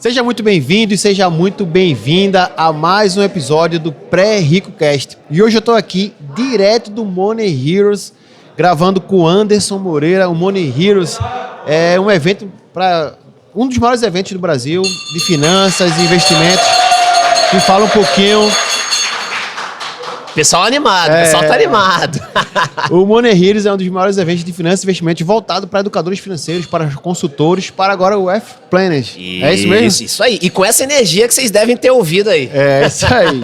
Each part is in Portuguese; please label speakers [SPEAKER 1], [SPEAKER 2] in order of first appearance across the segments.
[SPEAKER 1] Seja muito bem-vindo e seja muito bem-vinda a mais um episódio do Pré-Rico Cast. E hoje eu estou aqui direto do Money Heroes, gravando com o Anderson Moreira. O Money Heroes é um evento um dos maiores eventos do Brasil de finanças e investimentos, que fala um pouquinho...
[SPEAKER 2] Pessoal animado, o pessoal tá animado.
[SPEAKER 1] O Money Heroes é um dos maiores eventos de finanças e investimentos voltado para educadores financeiros, para consultores, para agora o F-Planners. É isso mesmo?
[SPEAKER 2] Isso aí. E com essa energia que vocês devem ter ouvido aí.
[SPEAKER 1] É isso aí.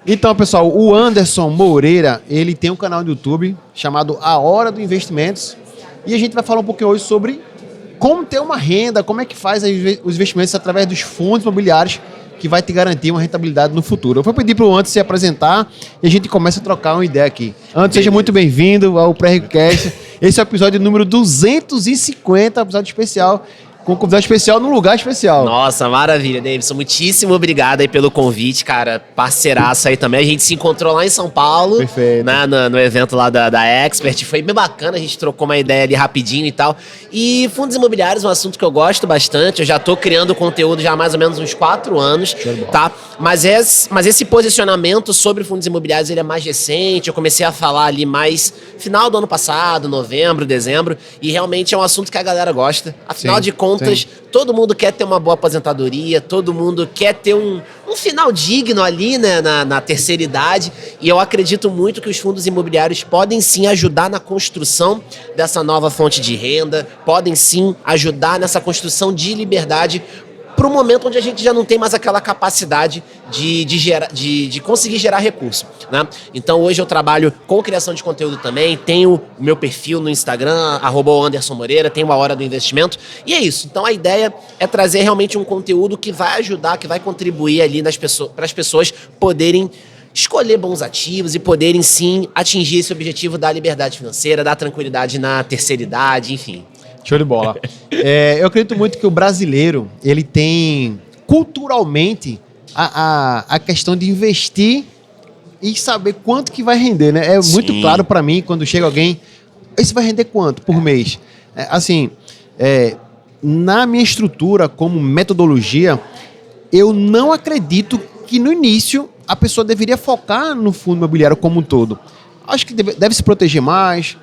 [SPEAKER 1] Então, pessoal, o Anderson Moreira, ele tem um canal no YouTube chamado A Hora do Investimentos. E a gente vai falar um pouquinho hoje sobre como ter uma renda, como é que faz os investimentos através dos fundos imobiliários, que vai te garantir uma rentabilidade no futuro. Eu vou pedir para o Anderson se apresentar e a gente começa a trocar uma ideia aqui. Anderson, seja muito bem-vindo ao Pré-Rico-Cast. Esse é o episódio número 250, episódio especial, com um convidado especial num lugar especial.
[SPEAKER 2] Nossa, maravilha, Davidson. Muitíssimo obrigado aí pelo convite, cara. Parceiraço aí também. A gente se encontrou lá em São Paulo.
[SPEAKER 1] Perfeito.
[SPEAKER 2] Né, no evento lá da Expert. Foi bem bacana, a gente trocou uma ideia ali rapidinho e tal. E fundos imobiliários é um assunto que eu gosto bastante. Eu já tô criando conteúdo já há mais ou menos uns 4 anos, tá? Mas esse posicionamento sobre fundos imobiliários, ele é mais recente. Eu comecei a falar ali mais final do ano passado, novembro, dezembro. E realmente é um assunto que a galera gosta. Afinal de contas, todo mundo quer ter uma boa aposentadoria, todo mundo quer ter um final digno ali, né, na terceira idade, e eu acredito muito que os fundos imobiliários podem sim ajudar na construção dessa nova fonte de renda, podem sim ajudar nessa construção de liberdade para um momento onde a gente já não tem mais aquela capacidade de conseguir gerar recurso, né? Então hoje eu trabalho com criação de conteúdo também, tenho o meu perfil no Instagram, @AndersonMoreira, tenho a Hora do Investimento, e é isso. Então a ideia é trazer realmente um conteúdo que vai ajudar, que vai contribuir ali para as pessoas poderem escolher bons ativos e poderem sim atingir esse objetivo da liberdade financeira, da tranquilidade na terceira idade, enfim.
[SPEAKER 1] Show de bola. Eu acredito muito que o brasileiro, ele tem culturalmente a questão de investir e saber quanto que vai render, né? É muito claro para mim quando chega alguém, isso vai render quanto por mês? Na minha estrutura como metodologia, eu não acredito que no início a pessoa deveria focar no fundo imobiliário como um todo. Acho que deve se proteger mais,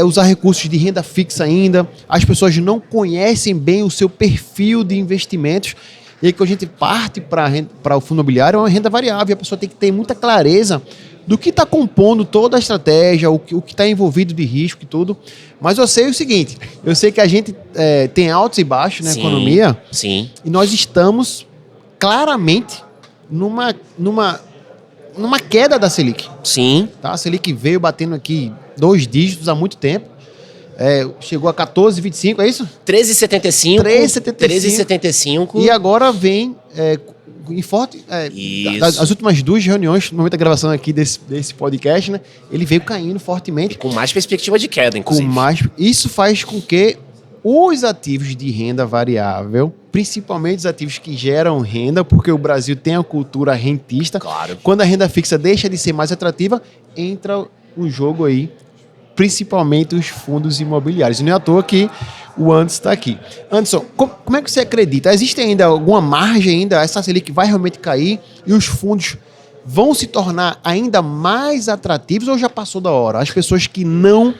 [SPEAKER 1] usar recursos de renda fixa ainda. As pessoas não conhecem bem o seu perfil de investimentos. E aí que a gente parte para o fundo imobiliário é uma renda variável. A pessoa tem que ter muita clareza do que está compondo toda a estratégia, o que está envolvido de risco e tudo. Mas eu sei o seguinte, eu sei que a gente tem altos e baixos na economia.
[SPEAKER 2] Sim.
[SPEAKER 1] E nós estamos claramente numa queda da Selic.
[SPEAKER 2] Sim.
[SPEAKER 1] Tá? A Selic veio batendo aqui 2 dígitos há muito tempo. Chegou a 14,25, é isso?
[SPEAKER 2] 13,75. 13,75.
[SPEAKER 1] E agora vem em forte... As últimas 2 reuniões, no momento da gravação aqui desse podcast, né? Ele veio caindo fortemente.
[SPEAKER 2] E com mais perspectiva de queda, inclusive.
[SPEAKER 1] Isso faz com que os ativos de renda variável, principalmente os ativos que geram renda, porque o Brasil tem a cultura rentista.
[SPEAKER 2] Claro.
[SPEAKER 1] Quando a renda fixa deixa de ser mais atrativa, entra o jogo aí, principalmente os fundos imobiliários. E não é à toa que o Anderson está aqui. Anderson, como é que você acredita? Existe ainda alguma margem ainda? Essa Selic vai realmente cair e os fundos vão se tornar ainda mais atrativos ou já passou da hora? As pessoas que não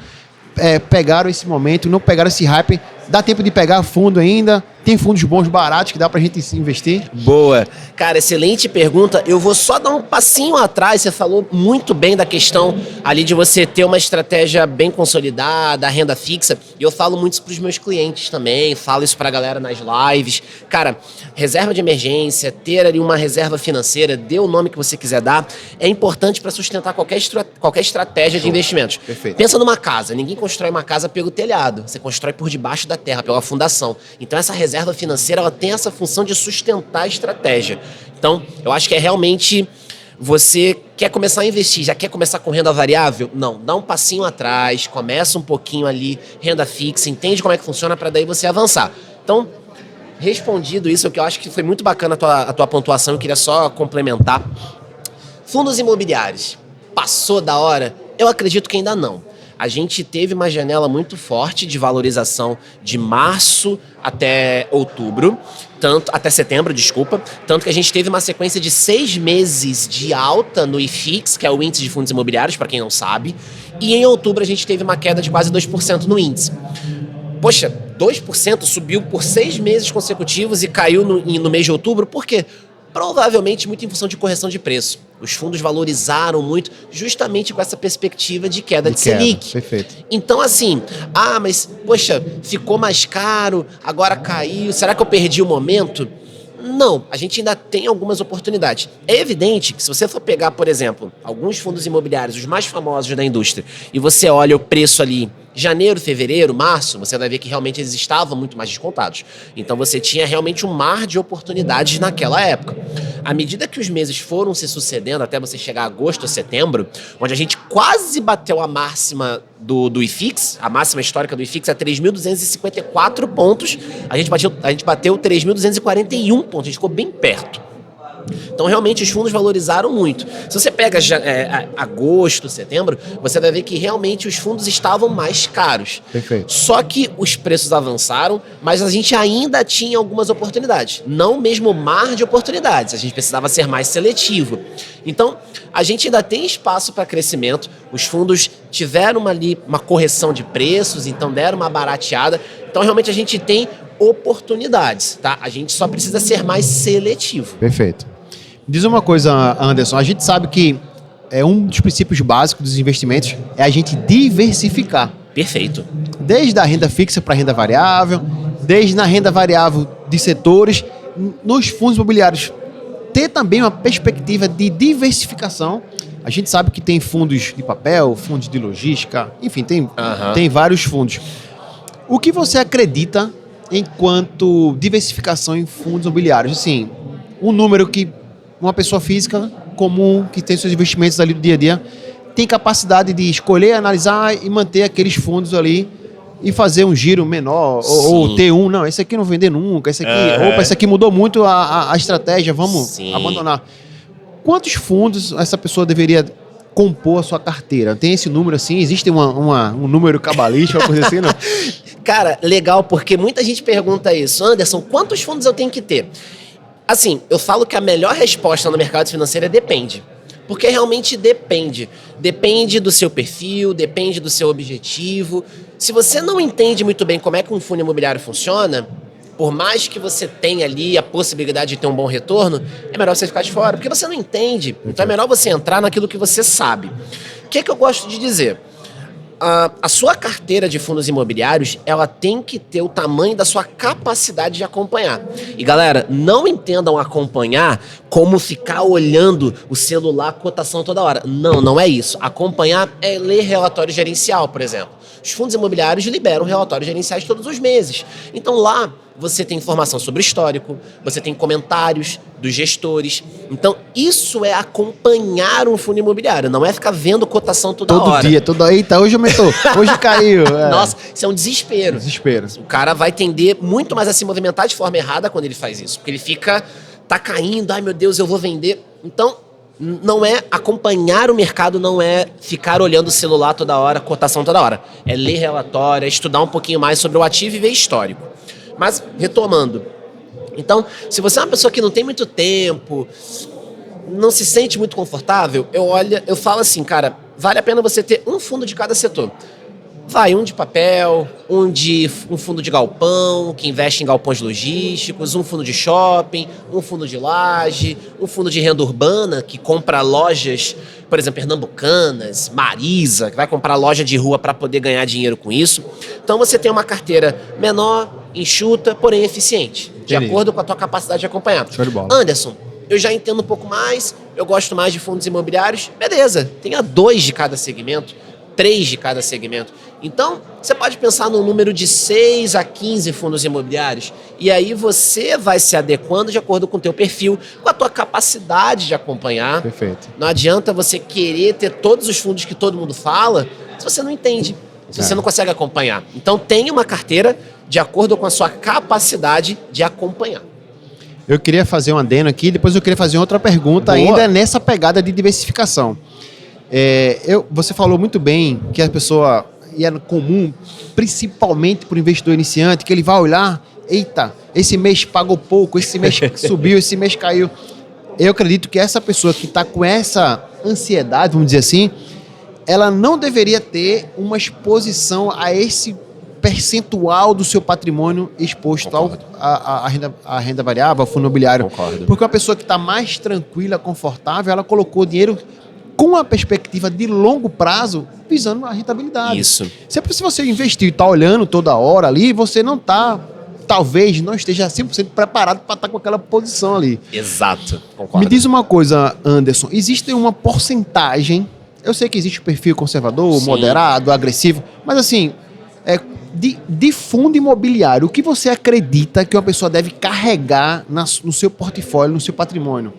[SPEAKER 1] pegaram esse momento, não pegaram esse hype, dá tempo de pegar fundo ainda? Tem fundos bons, baratos, que dá pra gente investir?
[SPEAKER 2] Boa. Cara, excelente pergunta. Eu vou só dar um passinho atrás. Você falou muito bem da questão ali de você ter uma estratégia bem consolidada, renda fixa. E eu falo muito isso pros meus clientes também, falo isso pra galera nas lives. Cara, reserva de emergência, ter ali uma reserva financeira, dê o nome que você quiser dar, é importante para sustentar qualquer estratégia de investimentos.
[SPEAKER 1] Perfeito.
[SPEAKER 2] Pensa numa casa. Ninguém constrói uma casa pelo telhado. Você constrói por debaixo da terra, pela fundação. Então essa reserva financeira, ela tem essa função de sustentar a estratégia. Então, eu acho que é realmente... Você quer começar a investir, já quer começar com renda variável? Não, dá um passinho atrás, começa um pouquinho ali, renda fixa, entende como é que funciona para daí você avançar. Então, respondido isso, o que eu acho que foi muito bacana a tua pontuação, eu queria só complementar. Fundos imobiliários, passou da hora? Eu acredito que ainda não. a gente teve uma janela muito forte de valorização de março até outubro, até setembro, desculpa, tanto que a gente teve uma sequência de 6 meses de alta no IFIX, que é o índice de fundos imobiliários, para quem não sabe, e em outubro a gente teve uma queda de quase 2% no índice. Poxa, 2% subiu por 6 meses consecutivos e caiu no mês de outubro, por quê? Provavelmente muito em função de correção de preço. Os fundos valorizaram muito justamente com essa perspectiva de queda de Selic.
[SPEAKER 1] Perfeito.
[SPEAKER 2] Então, assim, mas, poxa, ficou mais caro, agora caiu, será que eu perdi o momento? Não, a gente ainda tem algumas oportunidades. É evidente que se você for pegar, por exemplo, alguns fundos imobiliários, os mais famosos da indústria, e você olha o preço ali, janeiro, fevereiro, março, você vai ver que realmente eles estavam muito mais descontados. Então você tinha realmente um mar de oportunidades naquela época. À medida que os meses foram se sucedendo, até você chegar a agosto ou setembro, onde a gente quase bateu a máxima do IFIX, a máxima histórica do IFIX é 3.254 pontos, a gente bateu 3.241 pontos, a gente ficou bem perto. Então, realmente, os fundos valorizaram muito. Se você pega agosto, setembro, você vai ver que realmente os fundos estavam mais caros.
[SPEAKER 1] Perfeito.
[SPEAKER 2] Só que os preços avançaram, mas a gente ainda tinha algumas oportunidades. Não o mesmo mar de oportunidades. A gente precisava ser mais seletivo. Então, a gente ainda tem espaço para crescimento. Os fundos tiveram ali uma correção de preços, então deram uma barateada. Então, realmente, a gente tem oportunidades, tá? A gente só precisa ser mais seletivo.
[SPEAKER 1] Perfeito. Diz uma coisa, Anderson, a gente sabe que um dos princípios básicos dos investimentos é a gente diversificar.
[SPEAKER 2] Perfeito.
[SPEAKER 1] Desde a renda fixa para a renda variável, desde na renda variável de setores, nos fundos imobiliários, ter também uma perspectiva de diversificação. A gente sabe que tem fundos de papel, fundos de logística, enfim, tem vários fundos. O que você acredita enquanto diversificação em fundos imobiliários? Assim, um número que uma pessoa física comum, que tem seus investimentos ali do dia a dia, tem capacidade de escolher, analisar e manter aqueles fundos ali e fazer um giro menor, ou ter não, esse aqui não vender nunca, esse aqui, esse aqui mudou muito a estratégia, vamos abandonar. Quantos fundos essa pessoa deveria compor a sua carteira? Tem esse número assim? Existe um número cabalístico, uma coisa assim, não?
[SPEAKER 2] Cara, legal, porque muita gente pergunta isso. Anderson, quantos fundos eu tenho que ter? Assim, eu falo que a melhor resposta no mercado financeiro é depende. Porque realmente depende. Depende do seu perfil, depende do seu objetivo. Se você não entende muito bem como é que um fundo imobiliário funciona, por mais que você tenha ali a possibilidade de ter um bom retorno, é melhor você ficar de fora, porque você não entende. Então é melhor você entrar naquilo que você sabe. O que é que eu gosto de dizer? A sua carteira de fundos imobiliários, ela tem que ter o tamanho da sua capacidade de acompanhar. E galera, não entendam acompanhar como ficar olhando o celular, a cotação toda hora. Não, não é isso. Acompanhar é ler relatório gerencial, por exemplo. Os fundos imobiliários liberam relatórios gerenciais todos os meses. Então lá você tem informação sobre o histórico, você tem comentários dos gestores. Então isso é acompanhar um fundo imobiliário, não é ficar vendo cotação toda hora.
[SPEAKER 1] Todo dia, eita, hoje aumentou, hoje caiu.
[SPEAKER 2] Nossa, isso é um desespero. O cara vai tender muito mais a se movimentar de forma errada quando ele faz isso, porque ele fica, tá caindo, ai meu Deus, eu vou vender. Então, não é acompanhar o mercado, não é ficar olhando o celular toda hora, cotação toda hora. É ler relatório, é estudar um pouquinho mais sobre o ativo e ver histórico. Mas, retomando, então, se você é uma pessoa que não tem muito tempo, não se sente muito confortável, eu falo assim, cara, vale a pena você ter um fundo de cada setor. Vai, um de papel, um fundo de galpão, que investe em galpões logísticos, um fundo de shopping, um fundo de laje, um fundo de renda urbana, que compra lojas, por exemplo, pernambucanas, Marisa, que vai comprar loja de rua para poder ganhar dinheiro com isso. Então você tem uma carteira menor, enxuta, porém eficiente, de acordo com a tua capacidade de acompanhar.
[SPEAKER 1] Show de bola.
[SPEAKER 2] Anderson, eu já entendo um pouco mais, eu gosto mais de fundos imobiliários, beleza, tenha 2 de cada segmento, 3 de cada segmento. Então, você pode pensar num número de 6 a 15 fundos imobiliários e aí você vai se adequando de acordo com o teu perfil, com a tua capacidade de acompanhar.
[SPEAKER 1] Perfeito.
[SPEAKER 2] Não adianta você querer ter todos os fundos que todo mundo fala se você não entende, se você não consegue acompanhar. Então, tenha uma carteira de acordo com a sua capacidade de acompanhar.
[SPEAKER 1] Eu queria fazer um adendo aqui, depois eu queria fazer outra pergunta. Boa. Ainda nessa pegada de diversificação. Você falou muito bem que a pessoa, e é comum, principalmente para o investidor iniciante, que ele vai olhar, eita, esse mês pagou pouco, esse mês subiu, esse mês caiu. Eu acredito que essa pessoa que está com essa ansiedade, vamos dizer assim, ela não deveria ter uma exposição a esse percentual do seu patrimônio exposto à renda variável, ao fundo imobiliário.
[SPEAKER 2] Concordo.
[SPEAKER 1] Porque uma pessoa que está mais tranquila, confortável, ela colocou dinheiro com a perspectiva de longo prazo, visando a rentabilidade.
[SPEAKER 2] Isso.
[SPEAKER 1] Sempre se você investir e está olhando toda hora ali, você não está, talvez não esteja 100% preparado para estar com aquela posição ali.
[SPEAKER 2] Exato, concordo.
[SPEAKER 1] Me diz uma coisa, Anderson, existe uma porcentagem, eu sei que existe o perfil conservador,
[SPEAKER 2] Sim.
[SPEAKER 1] moderado, agressivo, mas assim, de fundo imobiliário, o que você acredita que uma pessoa deve carregar no seu portfólio, no seu patrimônio?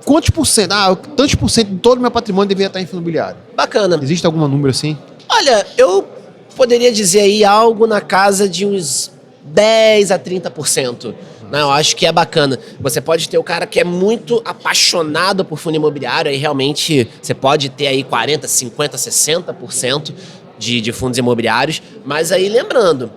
[SPEAKER 1] Quantos por cento? Tantos por cento de todo o meu patrimônio deveria estar em fundo imobiliário.
[SPEAKER 2] Bacana.
[SPEAKER 1] Existe algum número assim?
[SPEAKER 2] Olha, eu poderia dizer aí algo na casa de uns 10 a 30%. Não, eu acho que é bacana. Você pode ter o cara que é muito apaixonado por fundo imobiliário, aí realmente você pode ter aí 40, 50, 60% de fundos imobiliários, mas aí lembrando,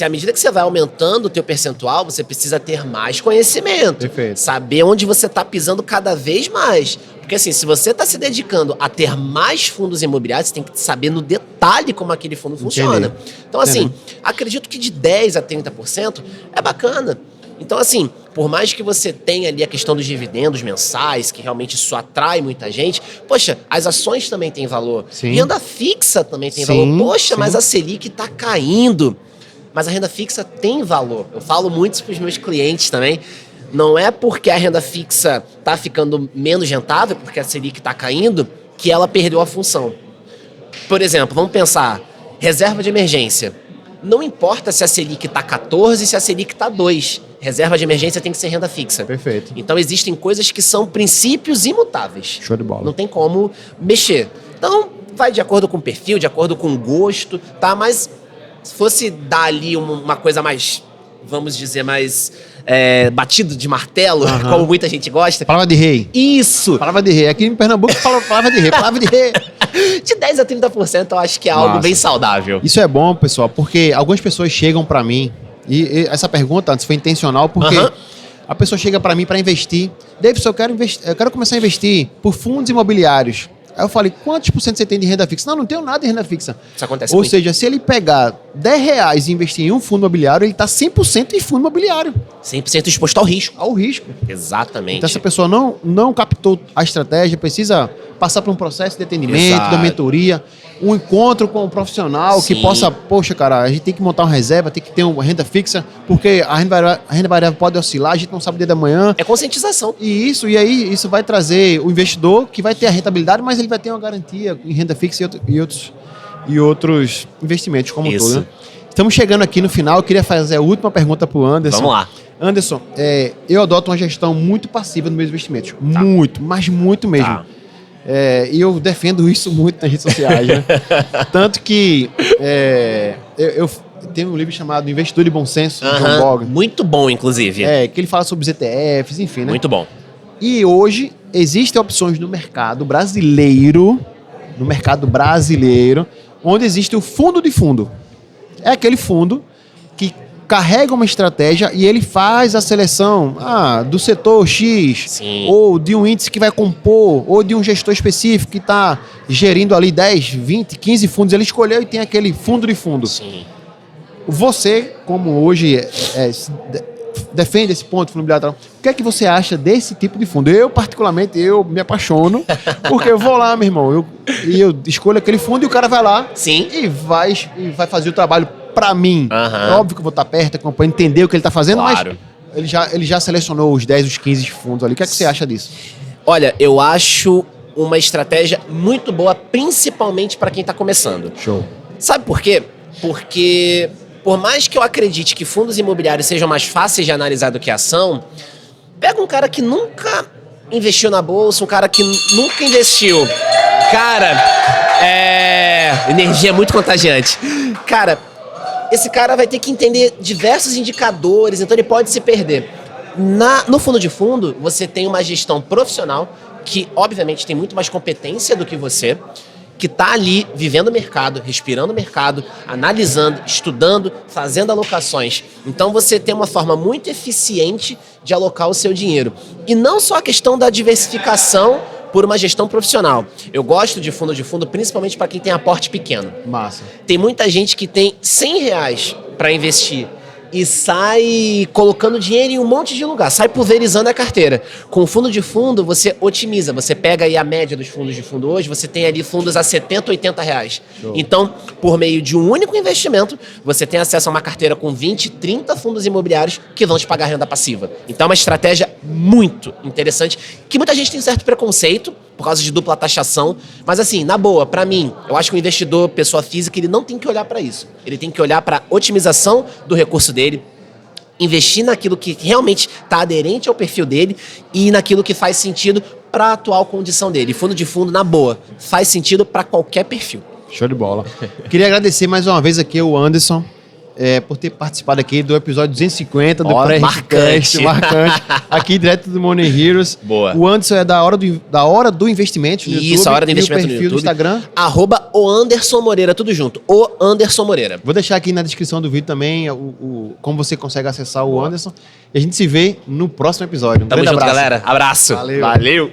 [SPEAKER 2] à medida que você vai aumentando o teu percentual, você precisa ter mais conhecimento.
[SPEAKER 1] Perfeito.
[SPEAKER 2] Saber onde você está pisando cada vez mais. Porque assim, se você está se dedicando a ter mais fundos imobiliários, você tem que saber no detalhe como aquele fundo funciona. Então assim, acredito que de 10 a 30% é bacana. Então assim, por mais que você tenha ali a questão dos dividendos mensais, que realmente isso atrai muita gente, poxa, as ações também têm valor.
[SPEAKER 1] Sim.
[SPEAKER 2] Renda fixa também tem
[SPEAKER 1] Sim,
[SPEAKER 2] valor. Poxa,
[SPEAKER 1] sim.
[SPEAKER 2] mas a Selic está caindo. Mas a renda fixa tem valor. Eu falo muito para os meus clientes também. Não é porque a renda fixa está ficando menos rentável, porque a Selic está caindo, que ela perdeu a função. Por exemplo, vamos pensar, reserva de emergência. Não importa se a Selic está 14, se a Selic está 2. Reserva de emergência tem que ser renda fixa.
[SPEAKER 1] Perfeito.
[SPEAKER 2] Então existem coisas que são princípios imutáveis.
[SPEAKER 1] Show de bola.
[SPEAKER 2] Não tem como mexer. Então vai de acordo com o perfil, de acordo com o gosto, tá? Mas se fosse dar ali uma coisa mais, vamos dizer, mais batido de martelo, como muita gente gosta.
[SPEAKER 1] Palavra de rei.
[SPEAKER 2] Isso!
[SPEAKER 1] Palavra de rei. Aqui em Pernambuco fala palavra de rei. Palavra de rei.
[SPEAKER 2] De 10 a 30% eu acho que é algo
[SPEAKER 1] Massa.
[SPEAKER 2] bem saudável.
[SPEAKER 1] Isso é bom, pessoal, porque algumas pessoas chegam pra mim, e essa pergunta antes foi intencional, porque a pessoa chega pra mim pra investir. Davidson, eu quero começar a investir por fundos imobiliários. Aí eu falei, quantos por cento você tem de renda fixa? Não tenho nada de renda fixa.
[SPEAKER 2] Isso acontece
[SPEAKER 1] Ou
[SPEAKER 2] muito.
[SPEAKER 1] seja, se ele pegar R$10 e investir em um fundo imobiliário, ele está 100% em fundo imobiliário.
[SPEAKER 2] 100% exposto ao risco.
[SPEAKER 1] Ao risco.
[SPEAKER 2] Exatamente.
[SPEAKER 1] Então, essa pessoa não captou a estratégia, precisa passar por um processo de atendimento,
[SPEAKER 2] Exato.
[SPEAKER 1] da mentoria, um encontro com um profissional que
[SPEAKER 2] Sim.
[SPEAKER 1] possa, poxa, cara, a gente tem que montar uma reserva, tem que ter uma renda fixa, porque a renda variável pode oscilar, a gente não sabe o dia da manhã.
[SPEAKER 2] É conscientização.
[SPEAKER 1] E aí isso vai trazer o investidor que vai ter a rentabilidade, mas ele vai ter uma garantia em renda fixa e outros investimentos como um
[SPEAKER 2] Isso.
[SPEAKER 1] todo. Né? Estamos chegando aqui no final, eu queria fazer a última pergunta para o Anderson.
[SPEAKER 2] Vamos lá.
[SPEAKER 1] Anderson, eu adoto uma gestão muito passiva nos meus investimentos. Tá. Muito, mas muito mesmo.
[SPEAKER 2] Tá.
[SPEAKER 1] E eu defendo isso muito nas redes sociais. Né? Tanto que eu tenho um livro chamado Investidor de Bom Senso, de John Bogle.
[SPEAKER 2] Muito bom, inclusive.
[SPEAKER 1] Que ele fala sobre os ETFs, enfim. Né?
[SPEAKER 2] Muito bom.
[SPEAKER 1] E hoje existem opções no mercado brasileiro, onde existe o fundo de fundo. É aquele fundo que carrega uma estratégia e ele faz a seleção do setor X,
[SPEAKER 2] Sim.
[SPEAKER 1] ou de um índice que vai compor, ou de um gestor específico que está gerindo ali 10, 20, 15 fundos. Ele escolheu e tem aquele fundo de fundo.
[SPEAKER 2] Sim.
[SPEAKER 1] Você, como hoje defende esse ponto fundo imobiliário, o que é que você acha desse tipo de fundo? Eu, particularmente, me apaixono, porque eu vou lá, meu irmão, eu escolho aquele fundo e o cara vai lá.
[SPEAKER 2] Sim.
[SPEAKER 1] E vai fazer o trabalho pra mim. É óbvio que eu vou estar perto, acompanhar, entender o que ele tá fazendo,
[SPEAKER 2] Claro.
[SPEAKER 1] mas ele já selecionou os 10, os 15 fundos ali. O que é que você acha disso?
[SPEAKER 2] Olha, eu acho uma estratégia muito boa, principalmente para quem está começando.
[SPEAKER 1] Show.
[SPEAKER 2] Sabe por quê? Porque por mais que eu acredite que fundos imobiliários sejam mais fáceis de analisar do que ação, pega um cara que nunca investiu na bolsa, um cara que nunca investiu. Cara, energia muito contagiante. Cara, esse cara vai ter que entender diversos indicadores, então ele pode se perder. No fundo de fundo, você tem uma gestão profissional que, obviamente, tem muito mais competência do que você, que está ali vivendo o mercado, respirando o mercado, analisando, estudando, fazendo alocações. Então você tem uma forma muito eficiente de alocar o seu dinheiro. E não só a questão da diversificação por uma gestão profissional. Eu gosto de fundo, principalmente para quem tem aporte pequeno.
[SPEAKER 1] Massa.
[SPEAKER 2] Tem muita gente que tem R$ 100 para investir e sai colocando dinheiro em um monte de lugar, sai pulverizando a carteira. Com o fundo de fundo, você otimiza, você pega aí a média dos fundos de fundo hoje, você tem ali fundos a R$70, R$80. Show. Então, por meio de um único investimento, você tem acesso a uma carteira com 20, 30 fundos imobiliários que vão te pagar renda passiva. Então é uma estratégia muito interessante, que muita gente tem certo preconceito, por causa de dupla taxação, mas assim, na boa, para mim, eu acho que o investidor, pessoa física, ele não tem que olhar para isso. Ele tem que olhar para a otimização do recurso dele, investir naquilo que realmente está aderente ao perfil dele e naquilo que faz sentido para a atual condição dele. Fundo de fundo, na boa, faz sentido para qualquer perfil.
[SPEAKER 1] Show de bola. Queria agradecer mais uma vez aqui o Anderson, por ter participado aqui do episódio 250 do
[SPEAKER 2] Pré-Marcante.
[SPEAKER 1] Marcante, aqui direto do Money Heroes.
[SPEAKER 2] Boa.
[SPEAKER 1] O Anderson é da Hora do Investimento no YouTube.
[SPEAKER 2] Isso, a Hora do Investimento
[SPEAKER 1] no perfil
[SPEAKER 2] no YouTube.
[SPEAKER 1] do Instagram.
[SPEAKER 2] @o Anderson Moreira, tudo junto. O Anderson Moreira.
[SPEAKER 1] Vou deixar aqui na descrição do vídeo também como você consegue acessar o Anderson. E a gente se vê no próximo episódio.
[SPEAKER 2] Tamo junto, galera. Abraço.
[SPEAKER 1] Valeu.
[SPEAKER 2] Valeu.